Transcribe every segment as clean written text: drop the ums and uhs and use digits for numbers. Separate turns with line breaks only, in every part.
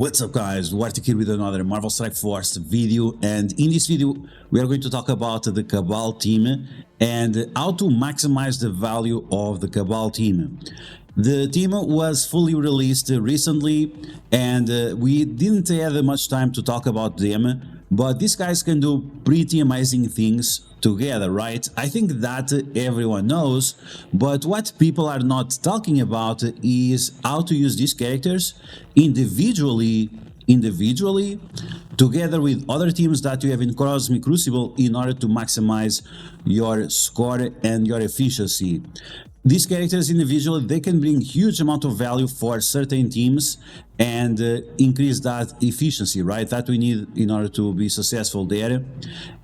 What's up guys, DuArktik here with another Marvel Strike Force video, and in this video we are going to talk about the Cabal team and how to maximize the value of the Cabal team. The team was fully released recently and we didn't have much time to talk about them, but these guys can do pretty amazing things together, right? I think that everyone knows, but what people are not talking about is how to use these characters individually together with other teams that you have in Cosmic Crucible in order to maximize your score and your efficiency. These characters individually, they can bring huge amount of value for certain teams and increase that efficiency, right? That we need in order to be successful there.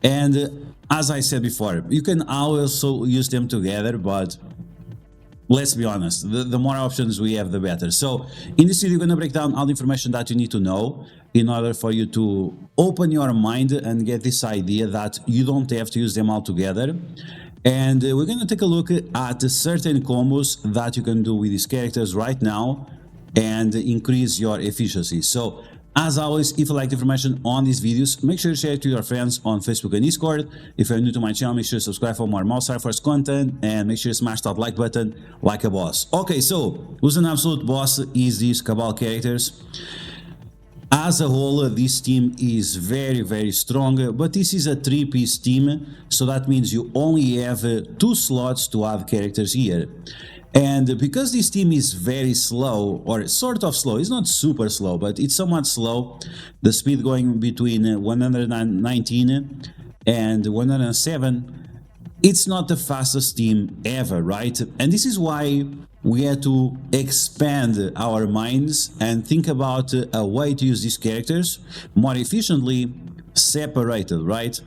And as I said before, you can also use them together, but let's be honest, the more options we have, the better. So in this video, we're going to break down all the information that you need to know in order for you to open your mind and get this idea that you don't have to use them all together. And we're going to take a look at certain combos that you can do with these characters right now and increase your efficiency. So as always, if you like the information on these videos, make sure to share it to your friends on Facebook and Discord. If you're new to my channel, make sure to subscribe for more Marvel Strike Force content and make sure to smash that like button like a boss. Okay, so who's an absolute boss is these Cabal characters. As a whole, this team is very strong, but this is a 3-piece team, so that means you only have 2 slots to add characters here. And because this team is very slow, or sort of slow, it's not super slow, but it's somewhat slow, the speed going between 119 and 107, it's not the fastest team ever, right? And this is why we had to expand our minds and think about a way to use these characters more efficiently, separated, right?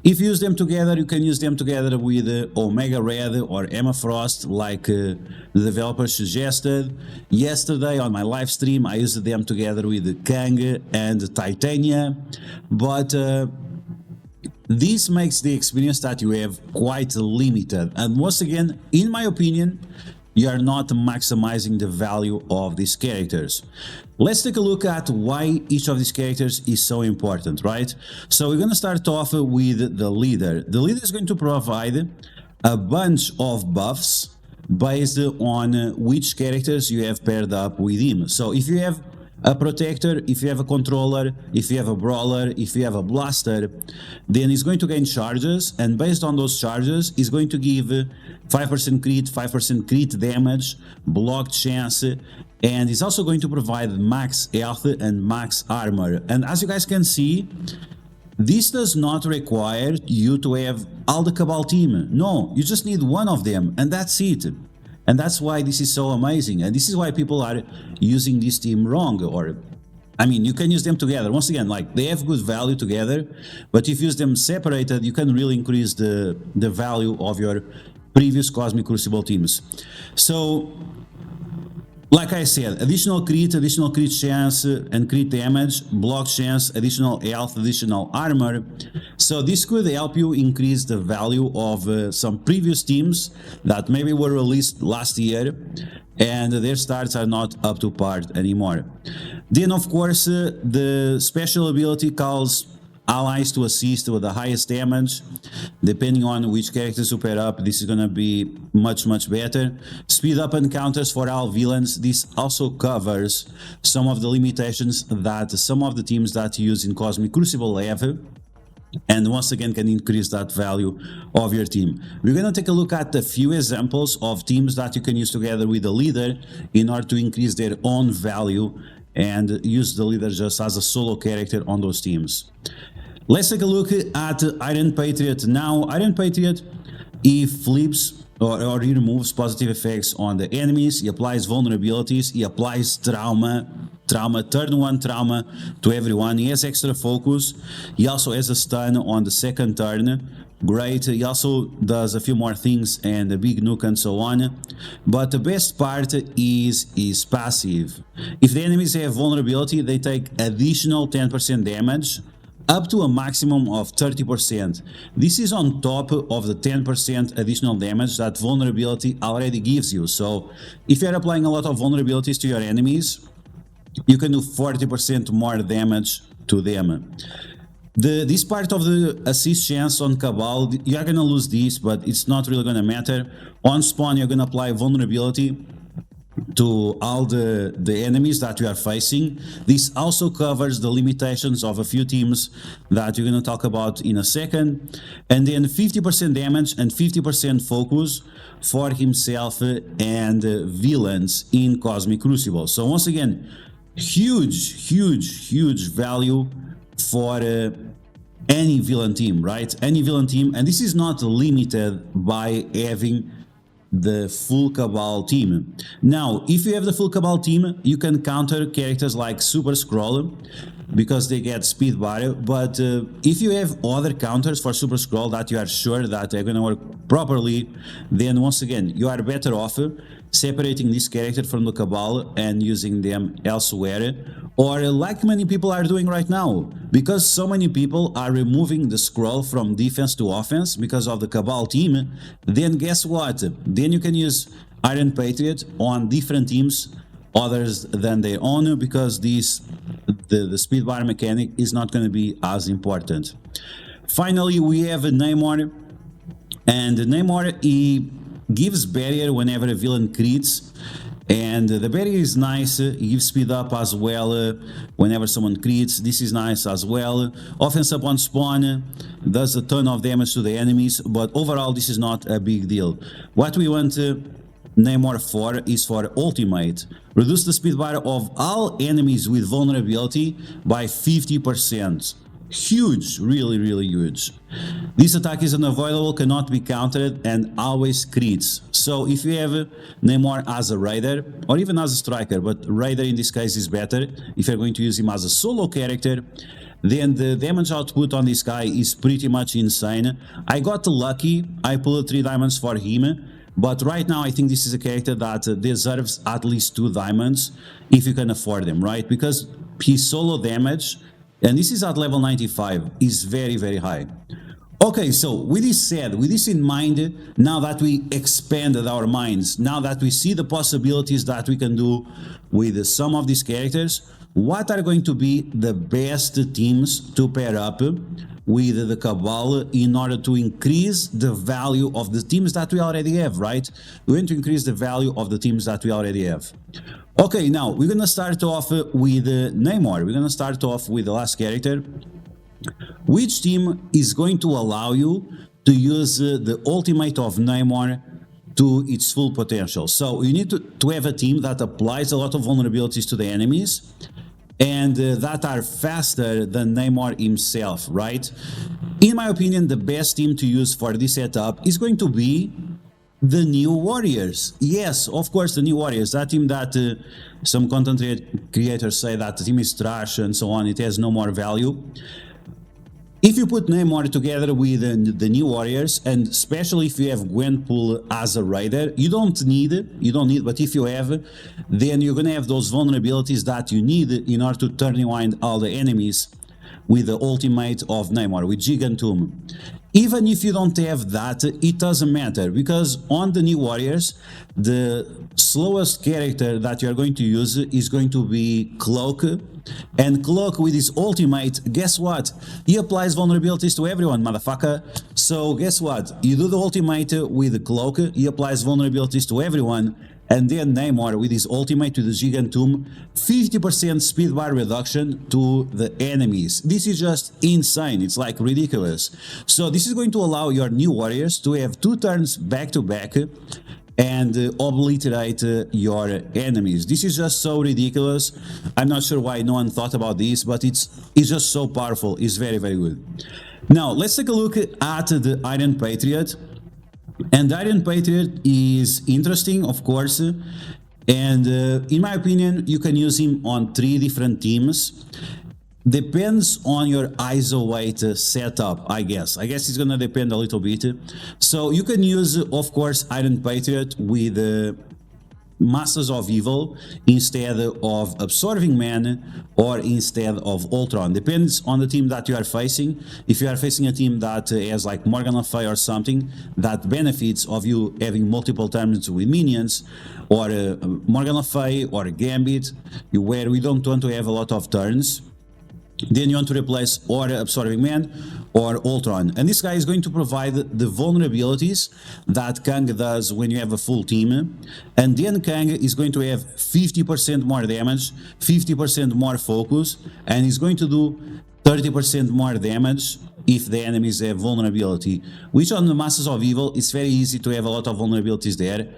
If you use them together, you can use them together with Omega Red or Emma Frost, like the developers suggested. Yesterday on my live stream, I used them together with Kang and Titania, but this makes the experience that you have quite limited. And once again, in my opinion, you are not maximizing the value of these characters. Let's take a look at why each of these characters is so important, right? So we're going to start off with the leader. The leader is going to provide a bunch of buffs based on which characters you have paired up with him. So if you have a protector, if you have a controller, if you have a brawler, if you have a blaster, then he's going to gain charges, and based on those charges, he's going to give 5% crit, 5% crit damage, block chance, and he's also going to provide max health and max armor. And as you guys can see, this does not require you to have all the Cabal team. No, you just need one of them, and that's it. And that's why this is so amazing, and this is why people are using this team wrong. Or, I mean, you can use them together. Once again, like, they have good value together, but if you use them separated, you can really increase the value of your previous Cosmic Crucible teams. So, like I said, additional crit chance and crit damage, block chance, additional health, additional armor. So this could help you increase the value of some previous teams that maybe were released last year and their starts are not up to par anymore. Then of course the special ability calls allies to assist with the highest damage. Depending on which characters you pair up, this is gonna be much better. Speed up encounters for all villains. This also covers some of the limitations that some of the teams that use in Cosmic Crucible have, and once again can increase that value of your team. We're gonna take a look at a few examples of teams that you can use together with the leader in order to increase their own value and use the leader just as a solo character on those teams. Let's take a look at Iron Patriot. Now, Iron Patriot, he flips or he removes positive effects on the enemies, he applies vulnerabilities, he applies trauma, turn 1 trauma to everyone, he has extra focus, he also has a stun on the second turn. Great, he also does a few more things and a big nuke and so on, but the best part is his passive. If the enemies have vulnerability, they take additional 10% damage, up to a maximum of 30%. This is on top of the 10% additional damage that vulnerability already gives you. So if you're applying a lot of vulnerabilities to your enemies, you can do 40% more damage to them. This part of the assist chance on Cabal, you're gonna lose this, but it's not really gonna matter. On spawn, you're gonna apply vulnerability to all the enemies that you are facing. This also covers the limitations of a few teams that you're going to talk about in a second. And then 50% damage and 50% focus for himself and villains in Cosmic Crucible. So once again, huge value for any villain team, right? Any villain team. And this is not limited by having the full Cabal team. Now, if you have the full Cabal team, you can counter characters like Super Scroll because they get speed bar, but if you have other counters for Super Scroll that you are sure that they're gonna work properly, then once again, you are better off separating this character from the Cabal and using them elsewhere, or like many people are doing right now, because so many people are removing the scroll from defense to offense because of the Cabal team. Then guess what? Then you can use Iron Patriot on different teams others than their own, because the speed bar mechanic is not going to be as important. Finally, we have Namor, and Namor, he gives barrier whenever a villain crits, and the barrier is nice. He gives speed up as well whenever someone crits. This is nice as well. Offense upon spawn does a ton of damage to the enemies, but overall this is not a big deal. What we want Namor for is for ultimate. Reduce the speed bar of all enemies with vulnerability by 50%. Huge, really huge. This attack is unavoidable, cannot be countered, and always crits. So if you have Namor as a raider, or even as a striker, but raider in this case is better, if you're going to use him as a solo character, then the damage output on this guy is pretty much insane. I got lucky, I pulled 3 diamonds for him, but right now I think this is a character that deserves at least 2 diamonds if you can afford them, right? Because his solo damage, and this is at level 95, is very high. Okay, so with this said, with this in mind, now that we expanded our minds, now that we see the possibilities that we can do with some of these characters, what are going to be the best teams to pair up with the Cabal in order to increase the value of the teams that we already have, right? We're going to increase the value of the teams that we already have. Okay, now we're gonna start off with Namor. We're gonna start off with the last character. Which team is going to allow you to use the ultimate of Namor to its full potential? So you need to have a team that applies a lot of vulnerabilities to the enemies and that are faster than Namor himself, right? In my opinion, the best team to use for this setup is going to be the New Warriors. Yes, of course, the New Warriors. That team that some content creators say that the team is trash and so on, it has no more value. If you put Namor together with the New Warriors, and especially if you have Gwenpool as a raider, you don't need, but if you have, then you're gonna have those vulnerabilities that you need in order to turn rewind all the enemies with the ultimate of Namor, with Gigantum. Even if you don't have that, it doesn't matter, because on the New Warriors, the slowest character that you're going to use is going to be Cloak. And Cloak with his ultimate, guess what? He applies vulnerabilities to everyone, motherfucker. So guess what? You do the ultimate with the Cloak, he applies vulnerabilities to everyone. And then Namor with his ultimate to the Gigantum, 50% speed bar reduction to the enemies. This is just insane. It's like ridiculous. So this is going to allow your New Warriors to have 2 turns back to back and obliterate your enemies. This is just so ridiculous. I'm not sure why no one thought about this, but it's just so powerful. It's very good. Now let's take a look at the Iron Patriot. And the Iron Patriot is interesting, of course, and in my opinion, you can use him on 3 different teams. Depends on your ISO weight setup, I guess. It's gonna depend a little bit. So you can use, of course, Iron Patriot with Masters of Evil instead of Absorbing Man or instead of Ultron. Depends on the team that you are facing. If you are facing a team that has like Morgan Le Fay or something that benefits of you having multiple turns with minions, or Morgan Le Fay or Gambit, where we don't want to have a lot of turns, then you want to replace or Absorbing Man or Ultron. And this guy is going to provide the vulnerabilities that Kang does when you have a full team. And then Kang is going to have 50% more damage, 50% more focus, and he's going to do 30% more damage if the enemies have vulnerability. Which on the Masters of Evil, it's very easy to have a lot of vulnerabilities there.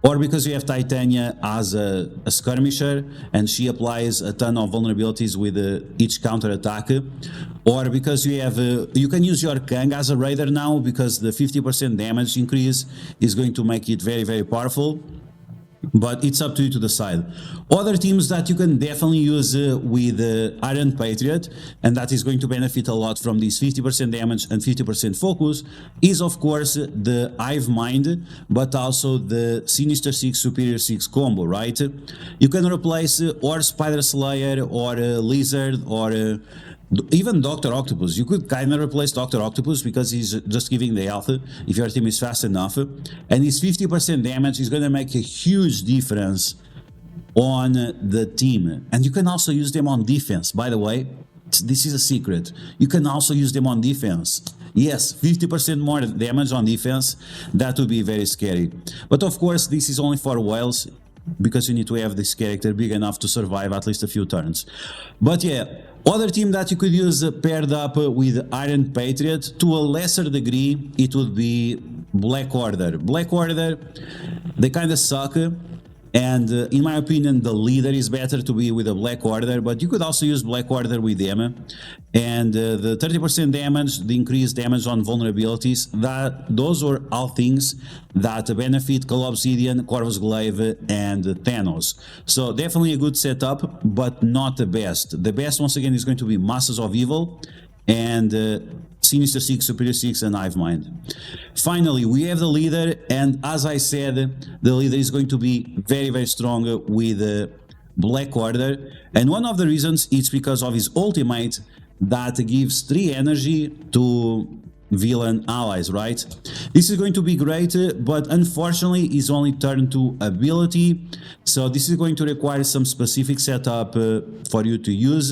Or because you have Titania as a skirmisher and she applies a ton of vulnerabilities with each counter attack, or because you have you can use your Kang as a raider now because the 50% damage increase is going to make it very, very powerful. But it's up to you to decide. Other teams that you can definitely use with Iron Patriot, and that is going to benefit a lot from this 50% damage and 50% focus, is of course the Hive Mind, but also the Sinister Six Superior Six combo, right? You can replace or Spider Slayer or Lizard or even Dr. Octopus. You could kind of replace Dr. Octopus because he's just giving the health if your team is fast enough. And his 50% damage is going to make a huge difference on the team. And you can also use them on defense, by the way. This is a secret. You can also use them on defense. Yes, 50% more damage on defense. That would be very scary. But of course, this is only for whales, because you need to have this character big enough to survive at least a few turns. But yeah, other team that you could use paired up with Iron Patriot, to a lesser degree, it would be Black Order. Black Order, they kind of suck, and in my opinion, the leader is better to be with a Black Order, but you could also use Black Order with them. And the 30% damage, the increased damage on vulnerabilities, those are all things that benefit Call Obsidian, Corvus Glaive, and Thanos. So definitely a good setup, but not the best. The best, once again, is going to be Masters of Evil and Sinister Six, Superior Six, and Hive Mind. Finally, we have the leader, and as I said, the leader is going to be very, very strong with Black Order. And one of the reasons is because of his ultimate that gives 3 energy to villain allies, right? This is going to be great, but unfortunately is only turned to ability, so this is going to require some specific setup for you to use.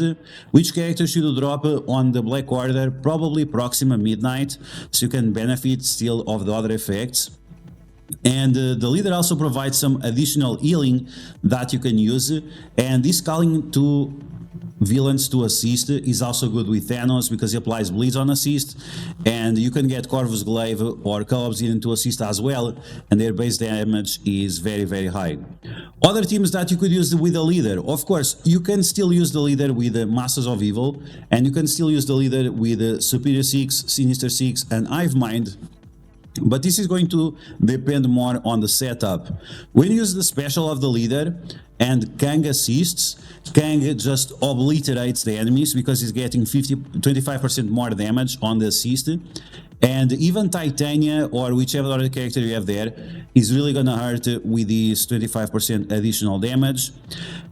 Which character should you drop on the Black Order? Probably Proxima Midnight, so you can benefit still of the other effects. And the leader also provides some additional healing that you can use, and this calling to villains to assist is also good with Thanos because he applies bleeds on assist, and you can get Corvus Glaive or Call Obsidian to assist as well, and their base damage is very, very high. Other teams that you could use with the leader, of course, you can still use the leader with the Masters of Evil, and you can still use the leader with the Superior Six, Sinister Six, and Hive Mind. But this is going to depend more on the setup. When you use the special of the leader and Kang assists, Kang just obliterates the enemies because he's getting 25% more damage on the assist. And even Titania or whichever other character you have there is really gonna hurt with this 25% additional damage.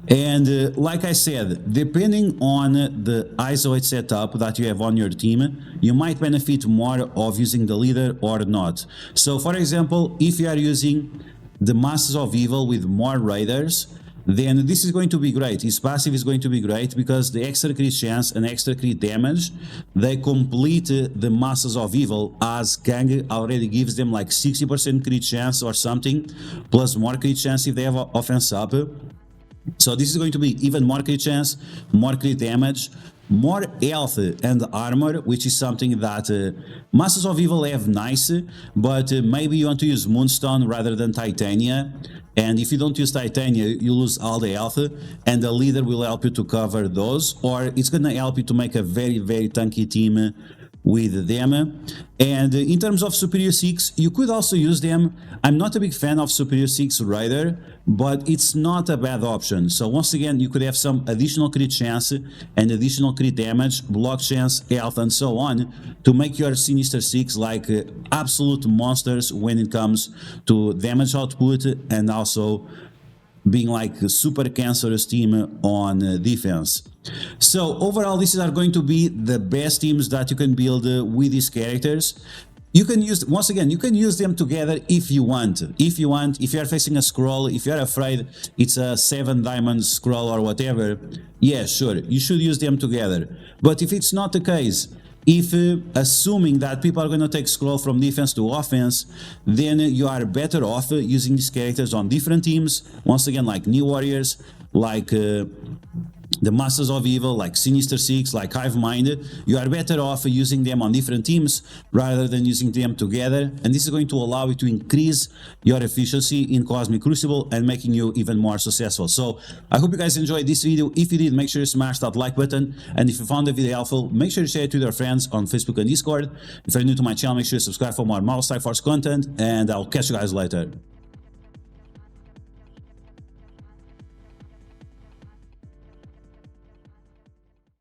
And like I said, depending on the isolate setup that you have on your team, you might benefit more of using the leader or not. So for example, if you are using the Masters of Evil with more raiders, then this is going to be great. His passive is going to be great because the extra crit chance and extra crit damage, they complete the Masters of Evil, as Kang already gives them like 60% crit chance or something, plus more crit chance if they have offense up. So this is going to be even more crit chance, more crit damage, more health and armor, which is something that Masters of Evil have nice, but maybe you want to use Moonstone rather than Titania. And if you don't use Titania, you lose all the health, and the leader will help you to cover those, or it's gonna help you to make a very, very tanky team with them. And in terms of Superior 6, you could also use them. I'm not a big fan of Superior 6 Raider, but it's not a bad option. So once again, you could have some additional crit chance and additional crit damage, block chance, health, and so on, to make your Sinister 6 like absolute monsters when it comes to damage output and also being like a super cancerous team on defense. So overall, these are going to be the best teams that you can build with these characters. You can use, once again, you can use them together if you want. If you are facing a scroll, if you're afraid it's a 7 diamond scroll or whatever, yeah, sure, you should use them together. But if it's not the case, if assuming that people are going to take scroll from defense to offense, then you are better off using these characters on different teams. Once again, like New Warriors, like the Masters of Evil, like Sinister Six, like Hive Mind. You are better off using them on different teams rather than using them together, and this is going to allow you to increase your efficiency in Cosmic Crucible and making you even more successful. So I hope you guys enjoyed this video. If you did, make sure you smash that like button, and if you found the video helpful, make sure you share it with your friends on Facebook and Discord. If you're new to my channel, make sure you subscribe for more Marvel Strike Force content, and I'll catch you guys later.